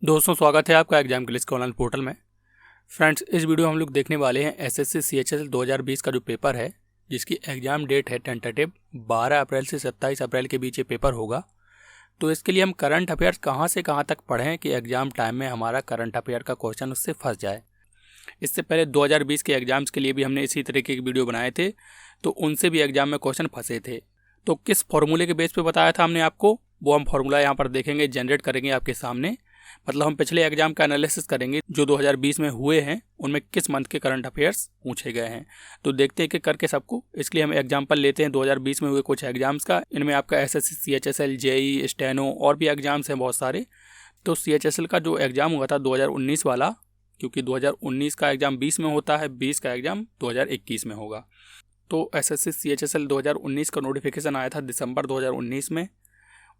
दोस्तों, स्वागत है आपका एग्जाम क्लिस के ऑनलाइन पोर्टल में। फ्रेंड्स, इस वीडियो में हम लोग देखने वाले हैं एसएससी सीएचएसएल 2020 का जो पेपर है, जिसकी एग्जाम डेट है टेंटेटिव 12 अप्रैल से 27 अप्रैल के बीच ये पेपर होगा। तो इसके लिए हम करंट अफेयर्स कहां से कहां तक पढ़ें कि एग्जाम टाइम में हमारा करंट अफेयर का क्वेश्चन उससे फंस जाए। इससे पहले 2020 के एग्जाम्स के लिए भी हमने इसी तरीके के वीडियो बनाए थे, तो उनसे भी एग्जाम में क्वेश्चन फंसे थे। तो किस फॉर्मूले के बेस पे बताया था हमने आपको, वो हम फॉर्मूला यहाँ पर देखेंगे, जनरेट करेंगे आपके सामने। मतलब हम पिछले एग्जाम का एनालिसिस करेंगे जो 2020 में हुए हैं, उनमें किस मंथ के करंट अफेयर्स पूछे गए हैं। तो देखते हैं कि करके सबको। इसके लिए हम एग्जाम्पल लेते हैं 2020 में हुए कुछ एग्जाम्स का। इनमें आपका एसएससी सीएचएसएल, जेई, स्टेनो और भी एग्जाम्स हैं बहुत सारे। तो सीएचएसएल का जो एग्जाम हुआ था 2019 वाला, क्योंकि 2019 का एग्जाम 20 में होता है, 20 का एग्जाम 2021 में होगा। तो एसएससी सीएचएसएल 2019 का नोटिफिकेशन आया था दिसंबर 2019 में।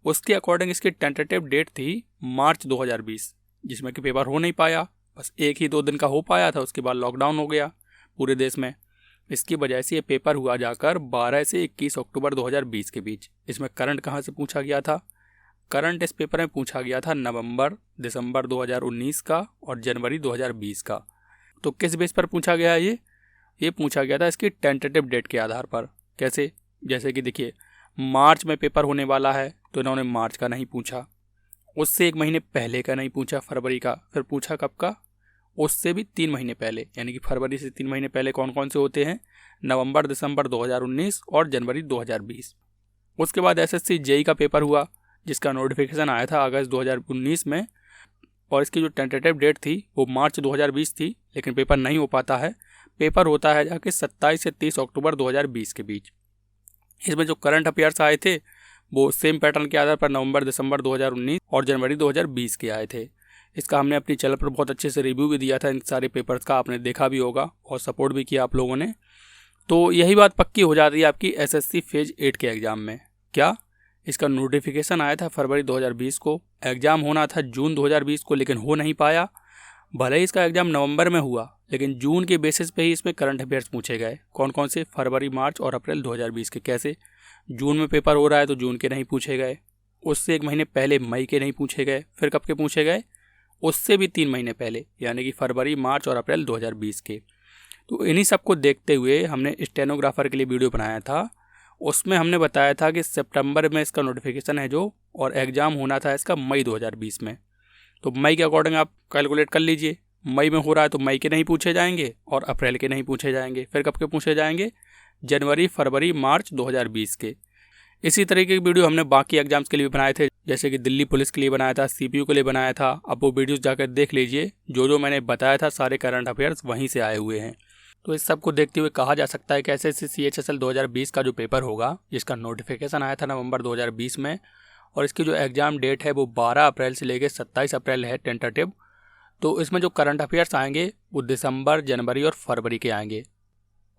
उसके अकॉर्डिंग इसकी टेंटेटिव डेट थी मार्च 2020, जिसमें कि पेपर हो नहीं पाया। बस 1-2 दिन का हो पाया था, उसके बाद लॉकडाउन हो गया पूरे देश में। इसकी वजह से ये पेपर हुआ जाकर 12 से 21 अक्टूबर 2020 के बीच। इसमें करंट कहाँ से पूछा गया था? करंट इस पेपर में पूछा गया था नवंबर, दिसंबर 2019 का और जनवरी 2020 का। तो किस बेस पर पूछा गया है ये पूछा गया था इसकी टेंटेटिव डेट के आधार पर। कैसे? जैसे कि देखिए, मार्च में पेपर होने वाला है तो इन्होंने मार्च का नहीं पूछा, उससे 1 महीने पहले का नहीं पूछा, फरवरी का। फिर पूछा कब का? उससे भी 3 महीने पहले, यानी कि फरवरी से 3 महीने पहले कौन कौन से होते हैं? नवंबर, दिसंबर 2019 और जनवरी 2020। उसके बाद एसएससी जेई का पेपर हुआ, जिसका नोटिफिकेशन आया था अगस्त 2019 में, और इसकी जो टेंटेटिव डेट थी वो मार्च 2020 थी, लेकिन पेपर नहीं हो पाता है। पेपर होता है जाके 27 से 30 अक्टूबर 2020 के बीच। इसमें जो करंट अफेयर्स आए थे वो सेम पैटर्न के आधार पर नवंबर, दिसंबर 2019 और जनवरी 2020 के आए थे। इसका हमने अपनी चैनल पर बहुत अच्छे से रिव्यू भी दिया था इन सारे पेपर्स का, आपने देखा भी होगा और सपोर्ट भी किया आप लोगों ने। तो यही बात पक्की हो जाती है आपकी एसएससी फेज 8 के एग्जाम में। क्या? इसका नोटिफिकेशन आया था फरवरी 2020 को, एग्जाम होना था जून 2020 को, लेकिन हो नहीं पाया। भले ही इसका एग्जाम नवंबर में हुआ, लेकिन जून के बेसिस पे ही इसमें करंट अफेयर्स पूछे गए। कौन कौन से? फरवरी, मार्च और अप्रैल 2020 के। कैसे? जून में पेपर हो रहा है तो जून के नहीं पूछे गए, उससे 1 महीने पहले मई के नहीं पूछे गए, फिर कब के पूछे गए? उससे भी 3 महीने पहले, यानी कि फरवरी, मार्च और अप्रैल 2020 के। तो इन्हीं सबको देखते हुए हमने स्टेनोग्राफर के लिए वीडियो बनाया था। उसमें हमने बताया था कि सितंबर में इसका नोटिफिकेशन है जो, और एग्ज़ाम होना था इसका मई 2020 में। तो मई के अकॉर्डिंग आप कैलकुलेट कर लीजिए, मई में हो रहा है तो मई के नहीं पूछे जाएंगे और अप्रैल के नहीं पूछे जाएंगे। फिर कब के पूछे जाएंगे? जनवरी, फरवरी, मार्च 2020 के। इसी तरीके की वीडियो हमने बाकी एग्जाम्स के लिए भी बनाए थे, जैसे कि दिल्ली पुलिस के लिए बनाया था, सीपीयू के लिए बनाया था। अब वो वीडियोस जाकर देख लीजिए, जो मैंने बताया था सारे करंट अफेयर्स वहीं से आए हुए हैं। तो इस सब को देखते हुए कहा जा सकता है कि एसएससी सीएचएसएल 2020 का जो पेपर होगा, जिसका नोटिफिकेशन आया था नवंबर 2020 में, और इसकी जो एग्ज़ाम डेट है वो 12 अप्रैल से लेकर 27 अप्रैल है टेंटेटिव। तो इसमें जो करंट अफेयर्स आएंगे वो दिसंबर, जनवरी और फरवरी के आएंगे।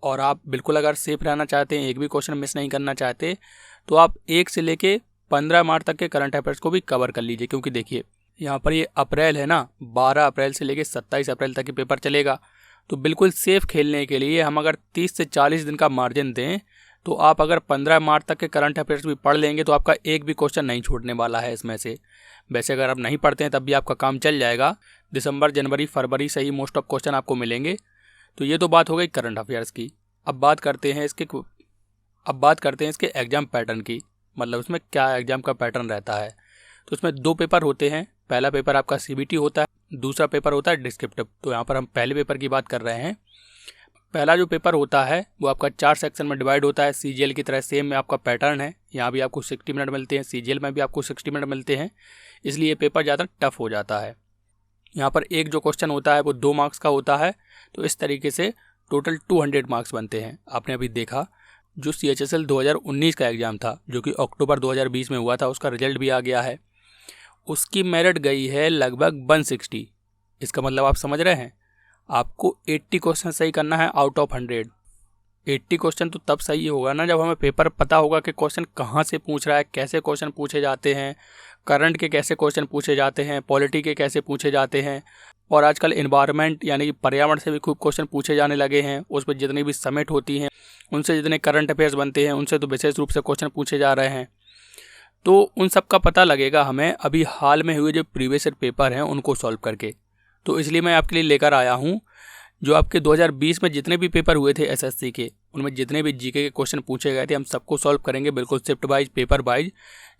और आप बिल्कुल अगर सेफ रहना चाहते हैं, एक भी क्वेश्चन मिस नहीं करना चाहते, तो आप 1 से लेके 15 मार्च तक के करंट अफेयर्स को भी कवर कर लीजिए। क्योंकि देखिए, यहाँ पर ये अप्रैल है ना, 12 अप्रैल से लेके 27 अप्रैल तक के पेपर चलेगा। तो बिल्कुल सेफ खेलने के लिए हम अगर 30 से 40 दिन का मार्जिन दें, तो आप अगर 15 मार्च तक के करंट अफेयर्स भी पढ़ लेंगे तो आपका एक भी क्वेश्चन नहीं छूटने वाला है इसमें से। वैसे अगर आप नहीं पढ़ते हैं तब भी आपका काम चल जाएगा, दिसंबर, जनवरी, फरवरी से ही मोस्ट ऑफ क्वेश्चन आपको मिलेंगे। तो ये तो बात हो गई करंट अफेयर्स की। अब बात करते हैं इसके एग्जाम पैटर्न की, मतलब उसमें क्या एग्जाम का पैटर्न रहता है। तो उसमें 2 पेपर होते हैं। पहला पेपर आपका सीबीटी होता है, दूसरा पेपर होता है डिस्क्रिप्टिव। तो यहाँ पर हम पहले पेपर की बात कर रहे हैं। पहला जो पेपर होता है वो आपका 4 सेक्शन में डिवाइड होता है, सीजीएल की तरह सेम में आपका पैटर्न है। यहाँ भी आपको 60 मिनट मिलते हैं, सीजीएल में भी आपको 60 मिनट मिलते हैं, इसलिए पेपर ज़्यादा टफ हो जाता है। यहाँ पर एक जो क्वेश्चन होता है वो 2 मार्क्स का होता है। तो इस तरीके से टोटल 200 मार्क्स बनते हैं। आपने अभी देखा जो सीएचएसएल 2019 का एग्ज़ाम था, जो कि अक्टूबर 2020 में हुआ था, उसका रिजल्ट भी आ गया है। उसकी मेरिट गई है लगभग 160। इसका मतलब आप समझ रहे हैं, आपको 80 क्वेश्चन सही करना है आउट ऑफ 100। 80 क्वेश्चन तो तब सही होगा ना जब हमें पेपर पता होगा कि क्वेश्चन कहाँ से पूछ रहा है, कैसे क्वेश्चन पूछे जाते हैं, करंट के कैसे क्वेश्चन पूछे जाते हैं, पॉलिटी के कैसे पूछे जाते हैं, और आजकल इन्वायरमेंट यानी कि पर्यावरण से भी खूब क्वेश्चन पूछे जाने लगे हैं। उस पर जितनी भी समिट होती हैं, उनसे जितने करंट अफेयर्स बनते हैं, उनसे तो विशेष रूप से क्वेश्चन पूछे जा रहे हैं। तो उन सब का पता लगेगा हमें अभी हाल में हुए जो प्रीवियस ईयर पेपर हैं उनको सॉल्व करके। तो इसलिए मैं आपके लिए लेकर आया हूँ जो आपके 2020 में जितने भी पेपर हुए थे एसएससी के, उनमें जितने भी जीके के क्वेश्चन पूछे गए थे हम सबको सॉल्व करेंगे, बिल्कुल शिफ्ट वाइज, पेपर वाइज।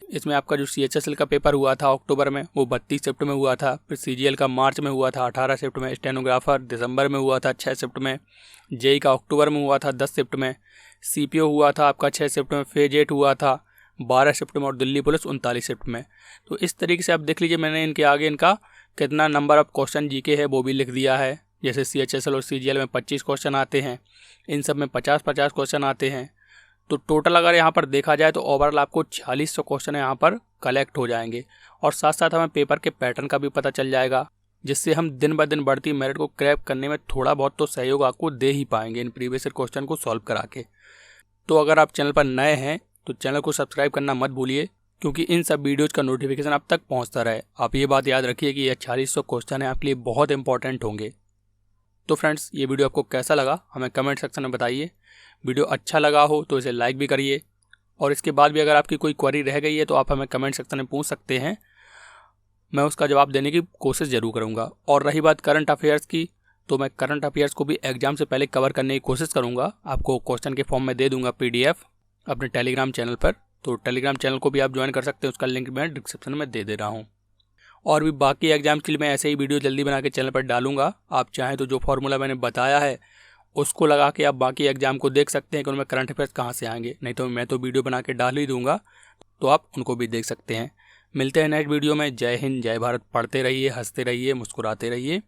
इसमें आपका जो सीएचएसएल का पेपर हुआ था अक्टूबर में, वो 32 शिफ्ट में हुआ था। फिर सीजीएल का मार्च में हुआ था 18 शिफ्ट में, स्टेनोग्राफर दिसंबर में हुआ था 6 शिफ्ट में, जेई का अक्टूबर में हुआ था 10 शिफ्ट में, सीपीओ हुआ था आपका 6 शिफ्ट में, फेज 8 हुआ था 12 शिफ्ट में, और दिल्ली पुलिस 39 शिफ्ट में। तो इस तरीके से आप देख लीजिए, मैंने इनके आगे इनका कितना नंबर ऑफ क्वेश्चन जीके है वो भी लिख दिया है। जैसे सीएचएसएल और सीजीएल में 25 क्वेश्चन आते हैं, इन सब में 50-50 क्वेश्चन आते हैं। तो टोटल अगर यहाँ पर देखा जाए तो ओवरऑल आपको 4600 क्वेश्चन यहाँ पर कलेक्ट हो जाएंगे। और साथ साथ हमें पेपर के पैटर्न का भी पता चल जाएगा, जिससे हम दिन ब दिन बढ़ती मेरिट को क्रैक करने में थोड़ा बहुत तो सहयोग आपको दे ही पाएंगे इन प्रीवियस ईयर क्वेश्चन को सॉल्व करा के। तो अगर आप चैनल पर नए हैं तो चैनल को सब्सक्राइब करना मत भूलिए, क्योंकि इन सब वीडियोज़ का नोटिफिकेशन आप तक पहुँचता रहे। आप ये बात याद रखिए कि ये 4600 क्वेश्चन है आपके लिए बहुत इंपॉर्टेंट होंगे। तो फ्रेंड्स, ये वीडियो आपको कैसा लगा हमें कमेंट सेक्शन में बताइए। वीडियो अच्छा लगा हो तो इसे लाइक भी करिए, और इसके बाद भी अगर आपकी कोई क्वेरी रह गई है तो आप हमें कमेंट सेक्शन में पूछ सकते हैं, मैं उसका जवाब देने की कोशिश ज़रूर करूँगा। और रही बात करंट अफेयर्स की, तो मैं करंट अफेयर्स को भी एग्जाम से पहले कवर करने की कोशिश करूँगा। आपको क्वेश्चन के फॉर्म में दे दूँगा PDF अपने टेलीग्राम चैनल पर, तो टेलीग्राम चैनल को भी आप ज्वाइन कर सकते हैं, उसका लिंक मैं डिस्क्रिप्शन में दे रहा हूँ। और भी बाकी एग्जाम के लिए मैं ऐसे ही वीडियो जल्दी बना के चैनल पर डालूंगा। आप चाहें तो जो फॉर्मूला मैंने बताया है उसको लगा के आप बाकी एग्जाम को देख सकते हैं कि उनमें करंट अफेयर्स कहाँ से आएंगे। नहीं तो मैं तो वीडियो बना के डाल ही दूंगा, तो आप उनको भी देख सकते हैं। मिलते हैं नेक्स्ट वीडियो में। जय हिंद, जय भारत। पढ़ते रहिए, हंसते रहिए, मुस्कुराते रहिए।